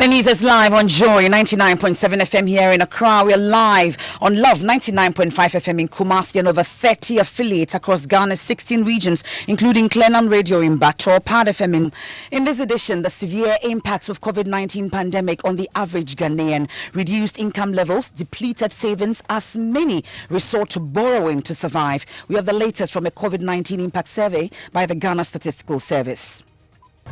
Morning News is live on Joy 99.7 FM here in Accra. We are live on Love 99.5 FM in Kumasi and over 30 affiliates across Ghana's 16 regions, including Clenham Radio in Bato, Pad FM. In this edition, the severe impacts of COVID-19 pandemic on the average Ghanaian, reduced income levels, depleted savings as many resort to borrowing to survive. We have the latest from a COVID-19 impact survey by the Ghana Statistical Service.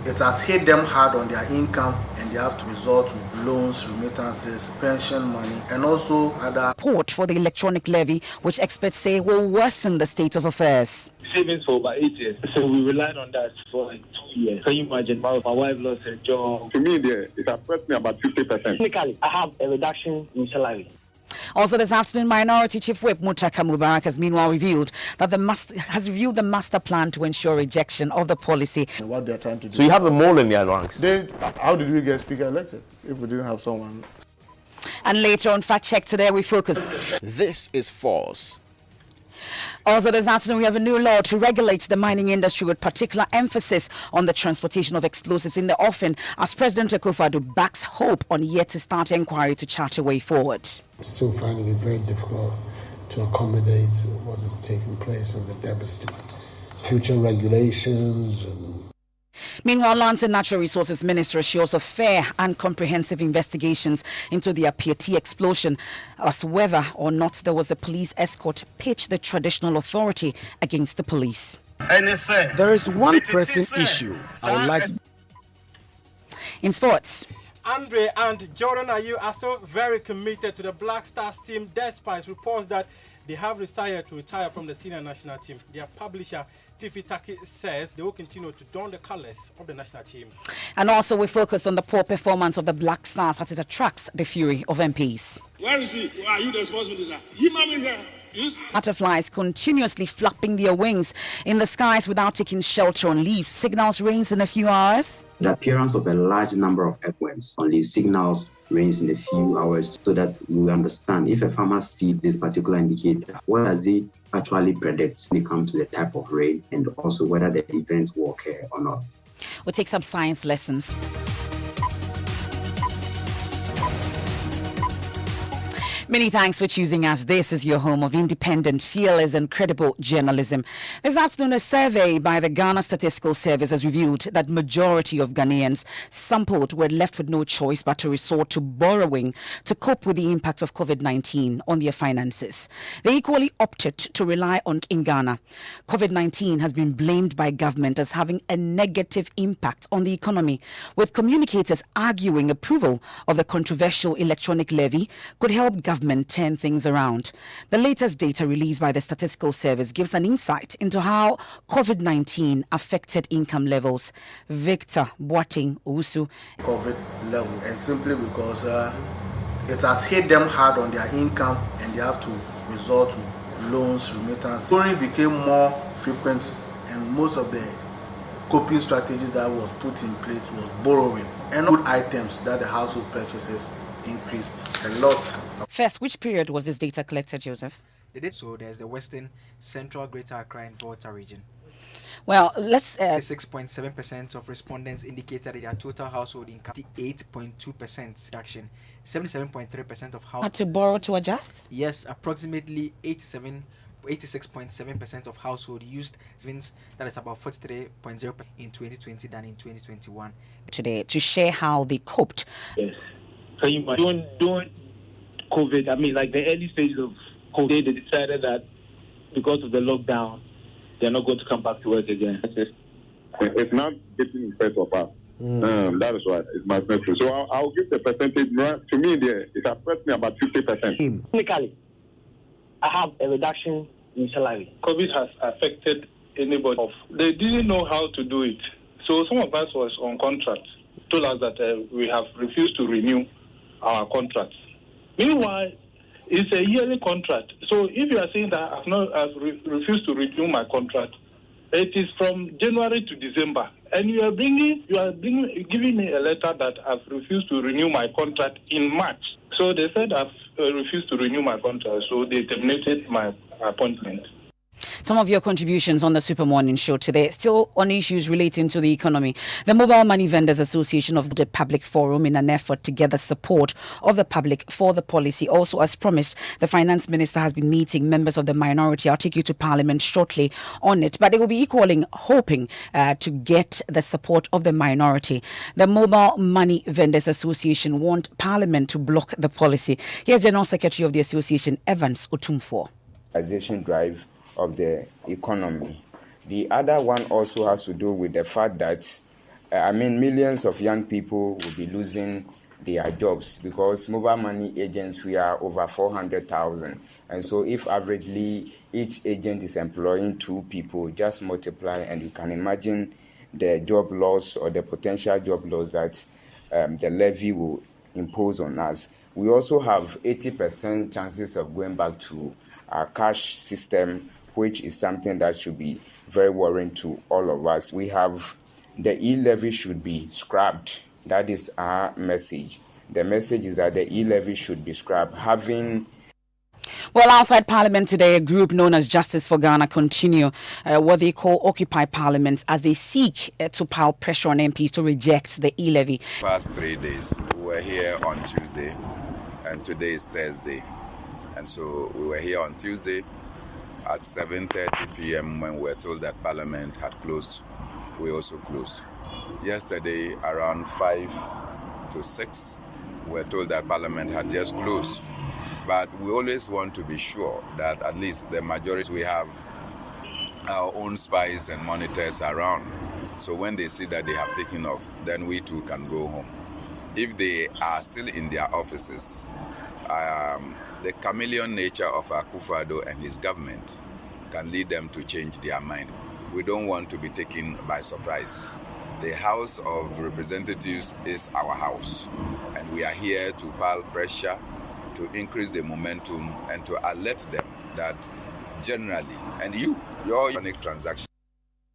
It has hit them hard on their income and they have to resort to loans, remittances, pension money and also other support for the electronic levy, which experts say will worsen the state of affairs. Savings for about 8 years, so we relied on that for like 2 years. Can you imagine? My wife lost her job. To me, it affects me about 50%. Technically, I have a reduction in salary. Also this afternoon, Minority Chief Whip Mutaka Mubarak has meanwhile revealed that has reviewed the master plan to ensure rejection of the policy. What they're trying to do. So you have a mole in their ranks. How did we get speaker elected if we didn't have someone? And later on Fact Check today, we focus. This is false. Also this afternoon, we have a new law to regulate the mining industry with particular emphasis on the transportation of explosives in the offing, as President Akufo-Addo backs hope on yet to start inquiry to chart a way forward. I'm still finding it very difficult to accommodate what is taking place and the devastating future regulations. Meanwhile, Lands and Natural Resources Minister assures of fair and comprehensive investigations into the Apiati explosion, as whether or not there was a police escort pitched the traditional authority against the police. There is one pressing issue I would like to... In sports, Andre and Jordan Ayew are so very committed to the Black Stars team despite reports that they have decided to retire from the senior national team. Their publisher, Fifi Taki, says they will continue to don the colours of the national team. And also we focus on the poor performance of the Black Stars as it attracts the fury of MPs. Where is he? Why are you the responsible? Butterflies continuously flapping their wings in the skies without taking shelter on leaves signals rains in a few hours. The appearance of a large number of earthworms on these signals rains in a few hours, so that we understand if a farmer sees this particular indicator, what does he actually predict when it comes to the type of rain and also whether the event will occur or not. We'll take some science lessons. Many thanks for choosing us. This is your home of independent, fearless and credible journalism. This afternoon, a survey by the Ghana Statistical Service has revealed that majority of Ghanaians sampled were left with no choice but to resort to borrowing to cope with the impact of COVID-19 on their finances. They equally opted to rely on in Ghana. COVID-19 has been blamed by government as having a negative impact on the economy, with communicators arguing approval of the controversial electronic levy could help government turn things around. The latest data released by the Statistical Service gives an insight into how COVID-19 affected income levels. Victor Boating Owusu. COVID level, and simply because it has hit them hard on their income and they have to resort to loans, remittances. Borrowing became more frequent and most of the coping strategies that was put in place was borrowing and good items that the household purchases increased a lot. First, which period was this data collected, Joseph? So there's the Western, Central, Greater Accra and Volta region. Well, let's... 6.7% of respondents indicated that their total household income 8.2% reduction. 77.3% of households... Had to borrow to adjust? Yes, approximately 86.7% of household used savings. That is about 43.0% in 2020 than in 2021. Today, to share how they coped. Yes. So you don't COVID. I mean, like the early stages of COVID, they decided that because of the lockdown, they're not going to come back to work again. It's not getting better of us. That is why it's my message. So I'll give the percentage. To me, it affects me about 50%. Technically, I have a reduction in salary. COVID has affected anybody. They didn't know how to do it. So some of us was on contract, told us that we have refused to renew our contracts. Meanwhile, it's a yearly contract. So if you are saying that I've refused to renew my contract, it is from January to December, and you are giving me a letter that I've refused to renew my contract in March. So they said I've refused to renew my contract, so they terminated my appointment. some of your contributions on the Super Morning Show today. Still on issues relating to the economy. The Mobile Money Vendors Association of the Public Forum in an effort to gather support of the public for the policy. Also, as promised, the Finance Minister has been meeting members of the minority. I'll take you to Parliament shortly on it. But they will be hoping to get the support of the minority. The Mobile Money Vendors Association want Parliament to block the policy. Here's General Secretary of the Association, Evans Otumfuo. Drive of the economy. The other one also has to do with the fact that millions of young people will be losing their jobs because mobile money agents, we are over 400,000. And so if averagely each agent is employing 2 people, just multiply and you can imagine the job loss or the potential job loss that the levy will impose on us. We also have 80% chances of going back to our cash system, which is something that should be very worrying to all of us. We have the e-levy should be scrapped. That is our message. The message is that the e-levy should be scrapped. Well, outside Parliament today, a group known as Justice for Ghana continue what they call Occupy Parliament as they seek to pile pressure on MPs to reject the e-levy. Past 3 days, we were here on Tuesday, and today is Thursday. And so we were here on Tuesday at 7:30 p.m. when we were told that Parliament had closed. We also closed. Yesterday, around 5 to 6, we were told that Parliament had just closed. But we always want to be sure that at least the majority, we have our own spies and monitors around. So when they see that they have taken off, then we too can go home. If they are still in their offices, the chameleon nature of Akufo-Addo and his government can lead them to change their mind. We don't want to be taken by surprise. The House of Representatives is our house, and we are here to pile pressure, to increase the momentum, and to alert them that generally, and your unique transaction.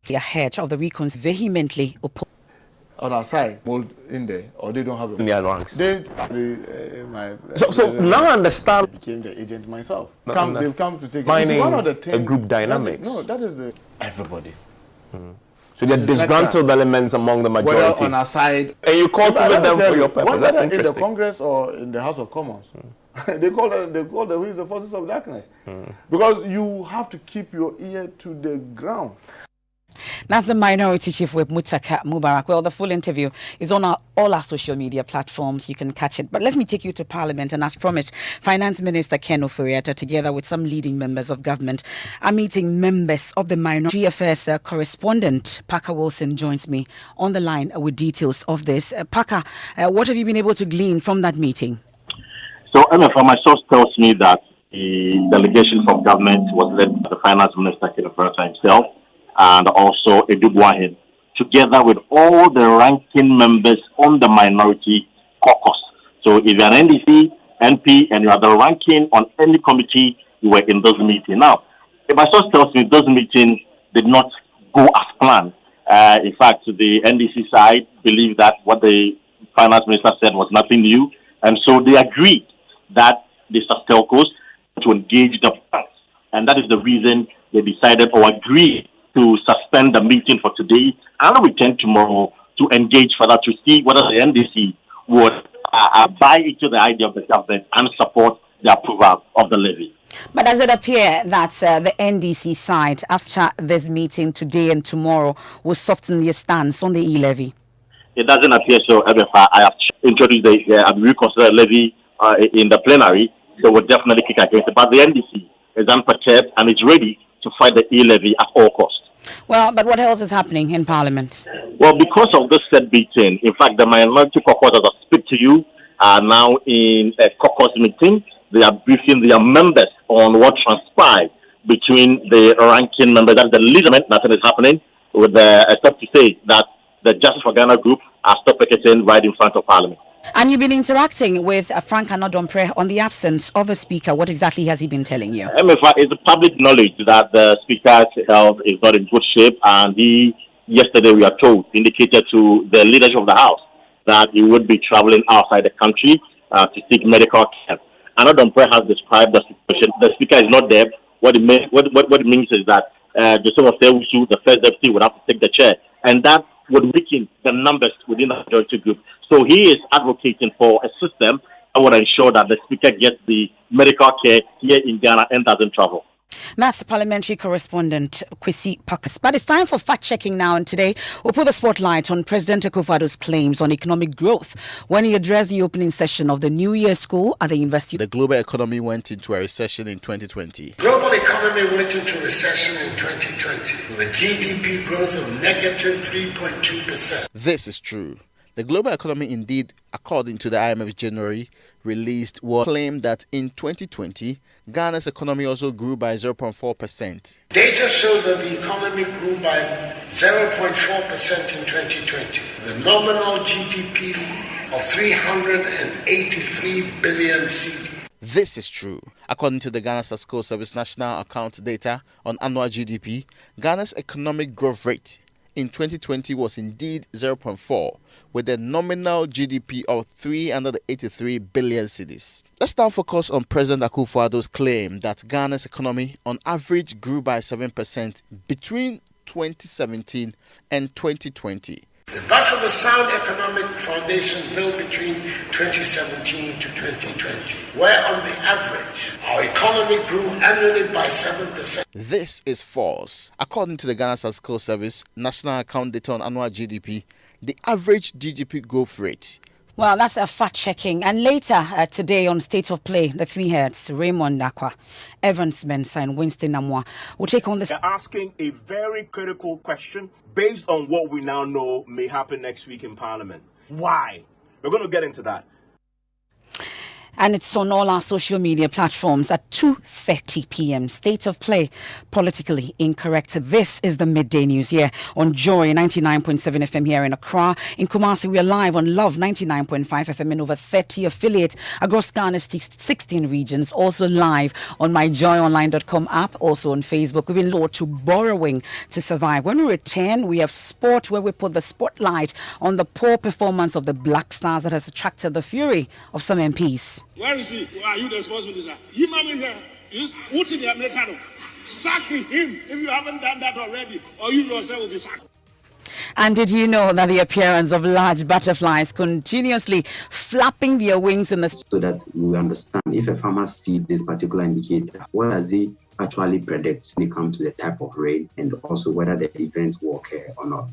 Ahead of the recons vehemently oppose. On our side, mold in there, or they don't have in their ranks. So now I understand. I became the agent myself. They've come to take one of the things. A group dynamics. That is the everybody. So there are disgruntled elements among the majority. Whether on our side, and you cultivate them for your purpose. That's interesting. In the Congress or in the House of Commons, they call the wings the forces of darkness, because you have to keep your ear to the ground. That's the Minority Chief Whip Mutaka Mubarak. Well, the full interview is on all our social media platforms. You can catch it. But let me take you to Parliament. And as promised, Finance Minister Ken Ofori-Atta, together with some leading members of government, are meeting members of the Minority Affairs correspondent. Parker Wilson joins me on the line with details of this. Parker, what have you been able to glean from that meeting? So, from my source tells me that the delegation from government was led by the Finance Minister Ken Ofori-Atta himself, and also Edubuahin, together with all the ranking members on the minority caucus. So if you're an NDC, MP, and you are the ranking on any committee, you were in those meetings. Now, if my source tells me those meetings did not go as planned. In fact, the NDC side believed that what the Finance Minister said was nothing new, and so they agreed that the Sustelcos to engage the banks. And that is the reason they decided or agreed to suspend the meeting for today and return tomorrow to engage further to see whether the NDC would buy into the idea of the government and support the approval of the levy. But does it appear that the NDC side, after this meeting today and tomorrow, will soften their stance on the e-levy? It doesn't appear so. I have introduced the reconsider levy in the plenary. They will definitely kick against it. But the NDC is unperturbed and is ready to fight the e-levy at all costs. Well, but what else is happening in Parliament? Well, because of this said meeting, in fact, the minority caucus, as I speak to you, are now in a caucus meeting. They are briefing their members on what transpired between the ranking members and the leader. Nothing is happening. With except to say that the Justice for Ghana group are still picketing right in front of Parliament. And you've been interacting with Frank Anodompreh on the absence of a speaker. What exactly has he been telling you? It's public knowledge that the speaker's health is not in good shape, and he, yesterday we are told, indicated to the leadership of the House that he would be traveling outside the country to seek medical care. Anodompreh has described the situation. The speaker is not there. What it means is that Joseph Osewusu, the first deputy, would have to take the chair. And that would weaken the numbers within the majority group. So he is advocating for a system that would ensure that the speaker gets the medical care here in Ghana and doesn't travel. That's parliamentary correspondent Kwesi Pakas. But it's time for fact-checking now, and today we'll put the spotlight on President Akufo-Addo's claims on economic growth when he addressed the opening session of the New Year School at the University. The global economy went into a recession in 2020. Global economy went into recession in 2020 with a GDP growth of negative 3.2%. This is true. The global economy indeed, according to the IMF January released, was claimed that in 2020, Ghana's economy also grew by 0.4%. Data shows that the economy grew by 0.4% in 2020, with a nominal GDP of 383 billion cedi. This is true. According to the Ghana Statistical Service National Account data on annual GDP, Ghana's economic growth rate in 2020 was indeed 0.4, with a nominal GDP of 383 billion cedis. Let's now focus on President Akufo-Addo's claim that Ghana's economy on average grew by 7% between 2017 and 2020. But for the sound economic foundation built between 2017 to 2020, where on the average, our economy grew annually by 7%. This is false. According to the Ghana Statistical Service National Account data on annual GDP, the average GDP growth rate. Well, that's a fact-checking. And later today on State of Play, the three heads, Raymond Nakwa, Evans Mensah and Winston Namwa, will take on this. They're asking a very critical question based on what we now know may happen next week in Parliament. Why? We're going to get into that. And it's on all our social media platforms at 2:30 p.m. State of Play, politically incorrect. This is the Midday News here on Joy 99.7 FM here in Accra. In Kumasi, we are live on Love 99.5 FM in over 30 affiliates across Ghana's 16 regions. Also live on myjoyonline.com app, also on Facebook. We've been lured to borrowing to survive. When we return, we have sport, where we put the spotlight on the poor performance of the Black Stars that has attracted the fury of some MPs. Where is he? Are you the responsible for this? What did you make out of? Sack him if you haven't done that already, or you yourself will be sacked. And did you know that the appearance of large butterflies continuously flapping their wings in the... So that we understand if a farmer sees this particular indicator, what does he actually predict when it comes to the type of rain and also whether the event will occur or not.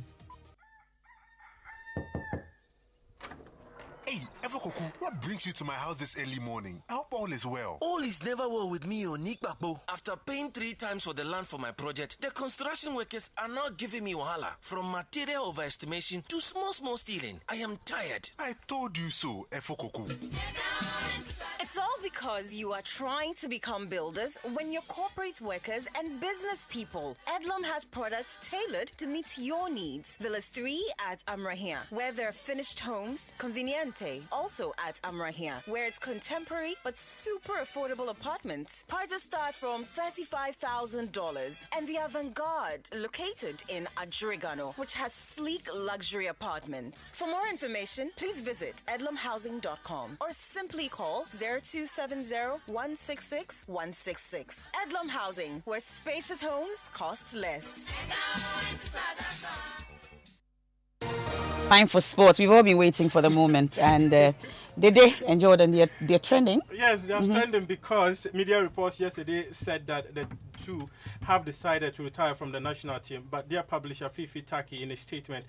Hey, Evokoku, what brings you to my house this early morning? I hope all is well. All is never well with me, Nick Bakbo. After paying 3 times for the land for my project, the construction workers are now giving me wahala. From material overestimation to small stealing. I am tired. I told you so, Evokoku. It's all because you are trying to become builders when you're corporate workers and business people. Edlum has products tailored to meet your needs. Villas 3 at Amrahia, where there are finished homes. Conveniente, also at Amrahia, where it's contemporary but super affordable apartments. Prices start from $35,000. And the Avant-Garde, located in Adrigano, which has sleek luxury apartments. For more information, please visit edlumhousing.com or simply call 0270-166-166. Edlum Housing, where spacious homes cost less. Time for sports. We've all been waiting for the moment, and Midday and Jordan, they're trending. Yes, they're trending because media reports yesterday said that the two have decided to retire from the national team, but their publisher Fifi Taki, in a statement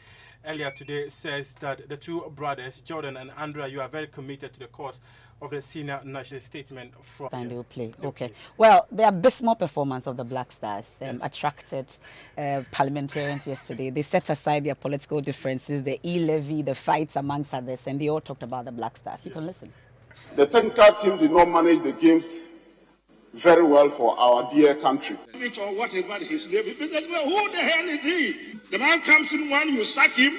earlier today, says that the two brothers, Jordan and Andrea, you are very committed to the cause of the senior national statement from. And they'll play. Okay. Well, the abysmal performance of the Black Stars attracted parliamentarians yesterday. They set aside their political differences, the e-levy, the fights amongst others, and they all talked about the Black Stars. You can listen. The technical team did not manage the games very well for our dear country. Or whatever his name is. Who the hell is he? The man comes in one, you sack him.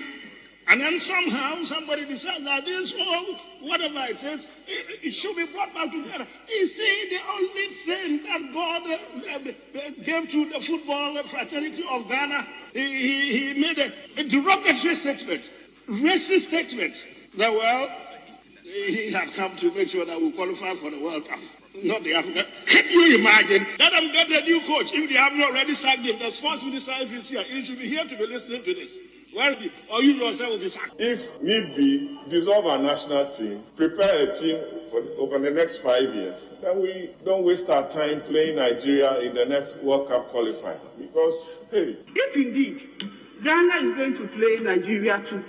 And then somehow somebody decides that this or whatever it is, it should be brought back together. You see, the only thing that God gave to the football fraternity of Ghana, he made a derogatory statement, racist statement, that, well, he had come to make sure that we qualify for the World Cup. Not the Africa. Can you imagine? Let them get a new coach. If they haven't already sacked him, the sports minister, if he's here, he should be here to be listening to this. Where is he? Or you yourself will be sacked. If need be, dissolve our national team, prepare a team for over the next 5 years. Then we don't waste our time playing Nigeria in the next World Cup qualifier. Because, hey. If indeed Ghana is going to play Nigeria to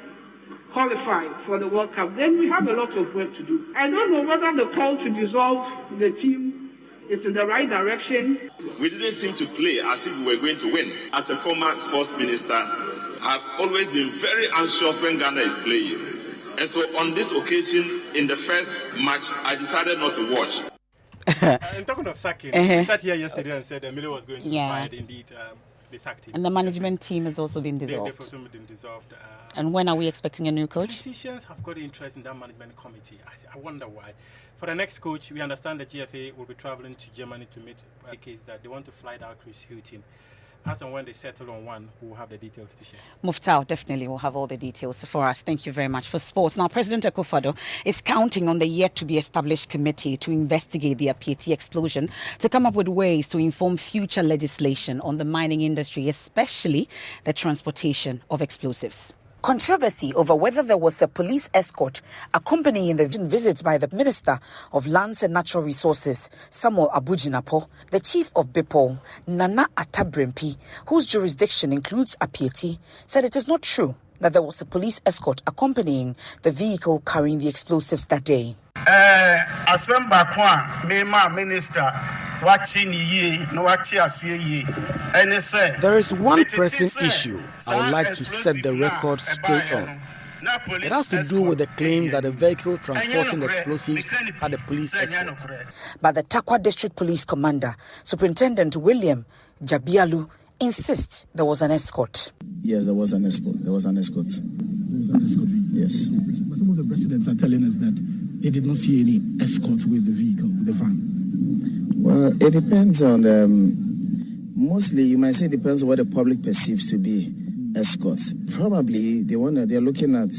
qualify for the World Cup, then we have a lot of work to do. I don't know whether the call to dissolve the team is in the right direction. We didn't seem to play as if we were going to win. As a former sports minister, I've always been very anxious when Ghana is playing. And so on this occasion, in the first match, I decided not to watch. And talking of sacking, we sat here yesterday and said Emilio was going to be fired. Indeed, they sacked him. And the management team has also been dissolved. They've also been dissolved. And when are we expecting a new coach? Politicians have got interest in that management committee. I wonder why. For the next coach, we understand the GFA will be traveling to Germany to meet the case that they want to fly out Chris Hughton. As and when they settle on one, we'll have the details to share. Muftau definitely will have all the details for us. Thank you very much. For sports, now President Akufo-Addo is counting on the yet-to-be-established committee to investigate the Apieti explosion to come up with ways to inform future legislation on the mining industry, especially the transportation of explosives. Controversy over whether there was a police escort accompanying the visit by the Minister of Lands and Natural Resources, Samuel Abujinapo, the Chief of BIPOL, Nana Atabrempi, whose jurisdiction includes Apieti, said it is not true that there was a police escort accompanying the vehicle carrying the explosives that day. Asemba kwa Mema Minister watching ye no watch ye and say there is one pressing issue I would like to set the record straight on. It has to do with the claim that a vehicle transporting explosives had a police escort. But the Takwa District Police Commander, Superintendent William Jabialu, insists there was an escort. Yes, there was an escort. Yes. But some of the residents are telling us that they did not see any escort with the vehicle, with the van. Well, it depends on, mostly you might say it depends on what the public perceives to be escorts. Probably they're looking at,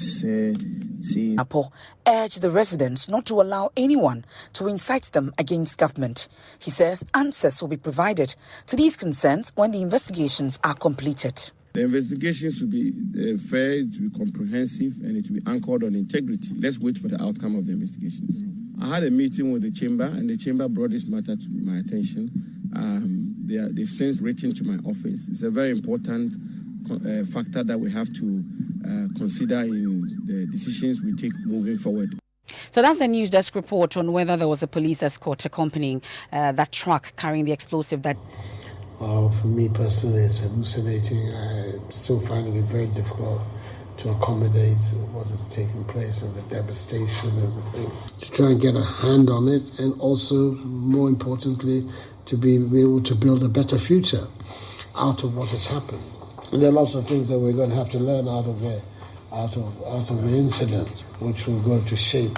Apo urged the residents not to allow anyone to incite them against government. He says answers will be provided to these concerns when the investigations are completed. The investigations will be fair, it will be comprehensive, and it will be anchored on integrity. Let's wait for the outcome of the investigations. I had a meeting with the chamber, and the chamber brought this matter to my attention. They've since written to my office. It's a very important factor that we have to consider in the decisions we take moving forward. So that's the news desk report on whether there was a police escort accompanying that truck carrying the explosive that... For me personally, it's hallucinating. I'm still finding it very difficult to accommodate what is taking place and the devastation and the thing. To try and get a hand on it, and also, more importantly, to be able to build a better future out of what has happened. And there are lots of things that we're going to have to learn out of the incident, which will go to shape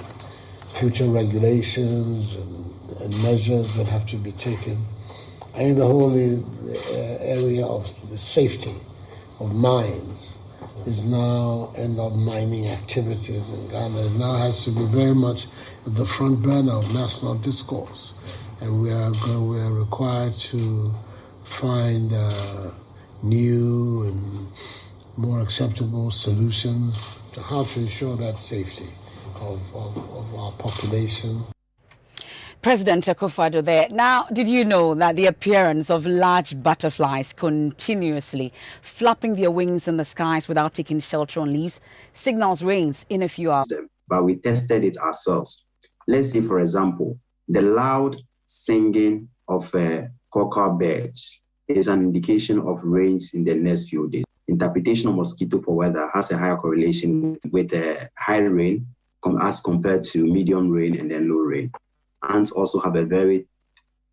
future regulations and measures that have to be taken. I think the whole area of the safety of mines is now, and of mining activities in Ghana, now has to be very much at the front burner of national discourse. And we are required to find new and more acceptable solutions to how to ensure that safety of our population. President Akufo-Addo there. Now, did you know that the appearance of large butterflies continuously flapping their wings in the skies without taking shelter on leaves signals rains in a few hours? But we tested it ourselves. Let's say, for example, the loud singing of cocoa birds is an indication of rains in the next few days. Interpretation of mosquito for weather has a higher correlation with high rain as compared to medium rain and then low rain. Ants also have a very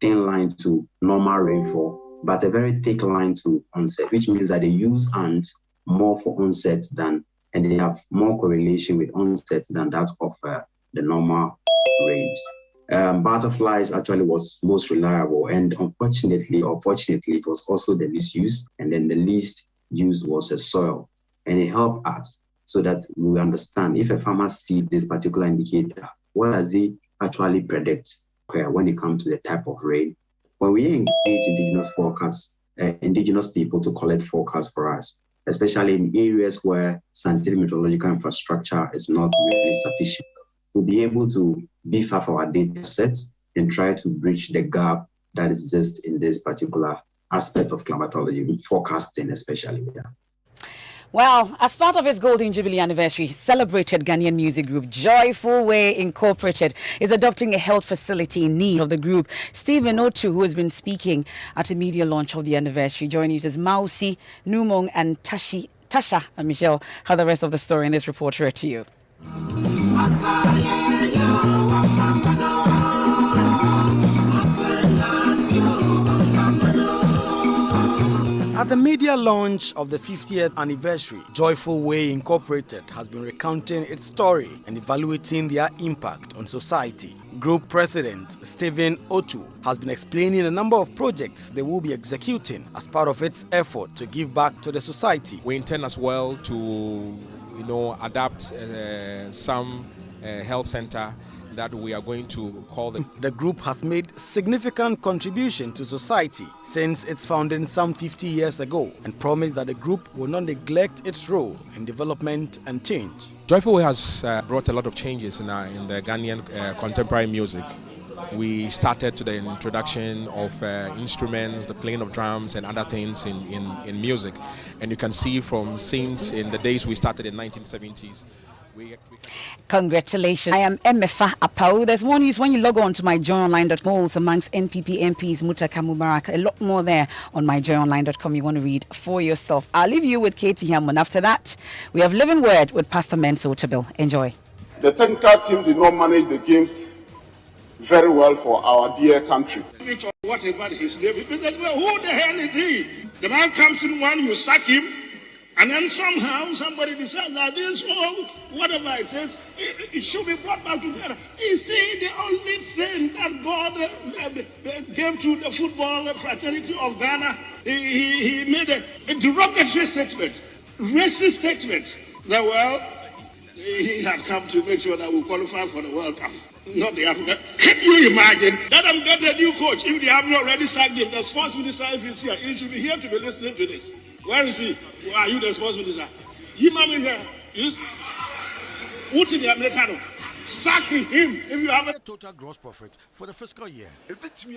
thin line to normal rainfall, but a very thick line to onset, which means that they use ants more for onset and they have more correlation with onset than that of the normal rains. Butterflies actually was most reliable, and unfortunately or fortunately, it was also the least used, and then the least used was a soil. And it helped us so that we understand if a farmer sees this particular indicator, what does he actually predict? when it comes to the type of rain. When we engage indigenous people to collect forecasts for us, especially in areas where scientific meteorological infrastructure is not really sufficient, we'll be able to beef up our data sets and try to bridge the gap that exists in this particular aspect of climatology, forecasting especially. Yeah. Well, as part of its Golden Jubilee anniversary, celebrated Ghanaian music group Joyful Way Incorporated is adopting a health facility in need of the group. Stephen Otu, who has been speaking at a media launch of the anniversary, joining us as Mausi, Numong and Tasha and Michelle have the rest of the story in this report read to you. At the media launch of the 50th anniversary, Joyful Way Incorporated has been recounting its story and evaluating their impact on society. Group President Stephen Otu has been explaining a number of projects they will be executing as part of its effort to give back to the society. We intend as well to, adapt some health center that we are going to call The group has made significant contribution to society since its founding some 50 years ago and promised that the group will not neglect its role in development and change. Joyful Way has brought a lot of changes in the Ghanaian contemporary music. We started to the introduction of instruments, the playing of drums and other things in music. And you can see from since in the days we started in 1970s, Congratulations. I am Emefa Apau. There's more news when you log on to myjoyonline.com amongst NPP MPs Mutaka Mubarak. A lot more there on myjoyonline.com you want to read for yourself. I'll leave you with Katie Hammond. After that, we have Living Word with Pastor Menso Tabil. Enjoy. The technical team did not manage the games very well for our dear country. Whatever his name is, who the hell is he? The man comes in one, you sack him. And then somehow somebody decides that this, whatever it is, it should be brought back together. You see, the only thing that God gave to the football fraternity of Ghana, he made a derogatory statement, racist statement, that, well, he had come to make sure that we qualify for the World Cup. Not the Africa. Can you imagine? Let them get a new coach. If they haven't already sacked him, the sports minister, if he's here, he should be here to be listening to this. Where is he? Are you the sports minister? Him, I mean, what in the American? Sack him if you have a total gross profit for the fiscal year.